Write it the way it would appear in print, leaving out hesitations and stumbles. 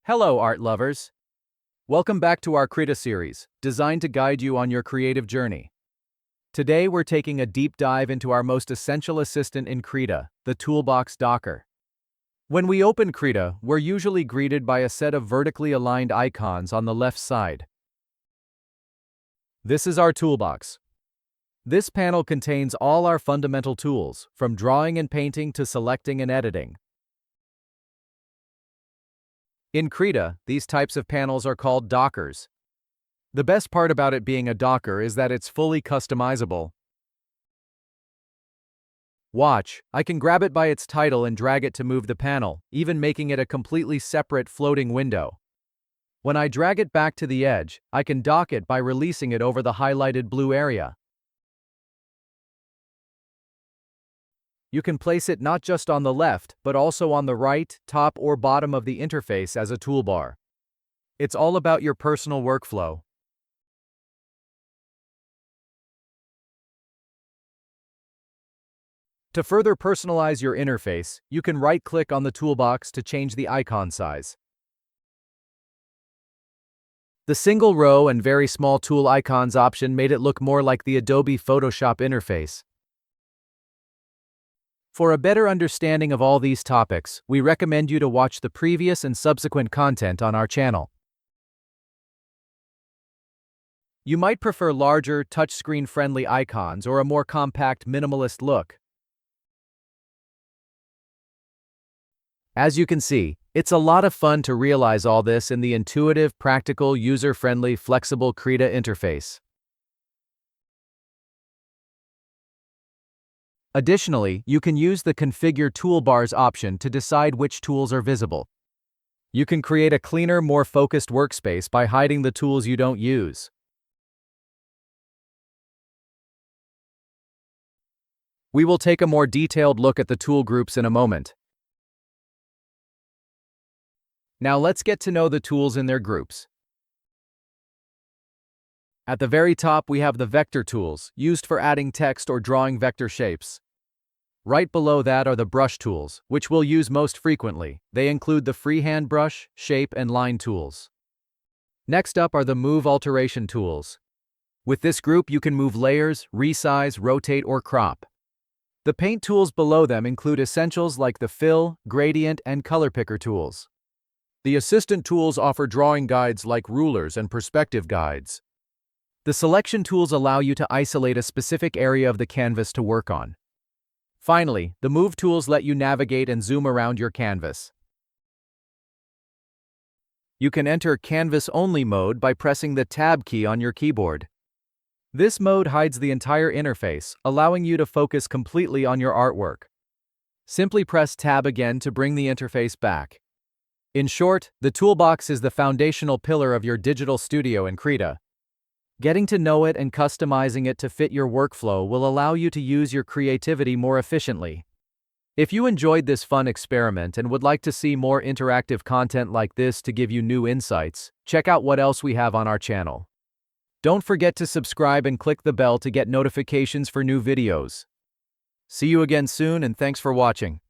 Hello, art lovers! Welcome back to our Krita series, designed to guide you on your creative journey. Today we're taking a deep dive into our most essential assistant in Krita, the Toolbox Docker. When we open Krita, we're usually greeted by a set of vertically aligned icons on the left side. This is our toolbox. This panel contains all our fundamental tools, from drawing and painting to selecting and editing. In Krita, these types of panels are called Dockers. The best part about it being a Docker is that it's fully customizable. Watch, I can grab it by its title and drag it to move the panel, even making it a completely separate floating window. When I drag it back to the edge, I can dock it by releasing it over the highlighted blue area. You can place it not just on the left, but also on the right, top, or bottom of the interface as a toolbar. It's all about your personal workflow. To further personalize your interface, you can right-click on the toolbox to change the icon size. The single row and very small tool icons option made it look more like the Adobe Photoshop interface. For a better understanding of all these topics, we recommend you to watch the previous and subsequent content on our channel. You might prefer larger, touchscreen-friendly icons or a more compact, minimalist look. As you can see, it's a lot of fun to realize all this in the intuitive, practical, user-friendly, flexible Krita interface. Additionally, you can use the Configure Toolbars option to decide which tools are visible. You can create a cleaner, more focused workspace by hiding the tools you don't use. We will take a more detailed look at the tool groups in a moment. Now let's get to know the tools in their groups. At the very top we have the vector tools, used for adding text or drawing vector shapes. Right below that are the brush tools, which we'll use most frequently. They include the freehand brush, shape, and line tools. Next up are the move alteration tools. With this group you can move layers, resize, rotate, or crop. The paint tools below them include essentials like the fill, gradient, and color picker tools. The assistant tools offer drawing guides like rulers and perspective guides. The selection tools allow you to isolate a specific area of the canvas to work on. Finally, the move tools let you navigate and zoom around your canvas. You can enter canvas-only mode by pressing the Tab key on your keyboard. This mode hides the entire interface, allowing you to focus completely on your artwork. Simply press Tab again to bring the interface back. In short, the toolbox is the foundational pillar of your digital studio in Krita. Getting to know it and customizing it to fit your workflow will allow you to use your creativity more efficiently. If you enjoyed this fun experiment and would like to see more interactive content like this to give you new insights, check out what else we have on our channel. Don't forget to subscribe and click the bell to get notifications for new videos. See you again soon, and thanks for watching.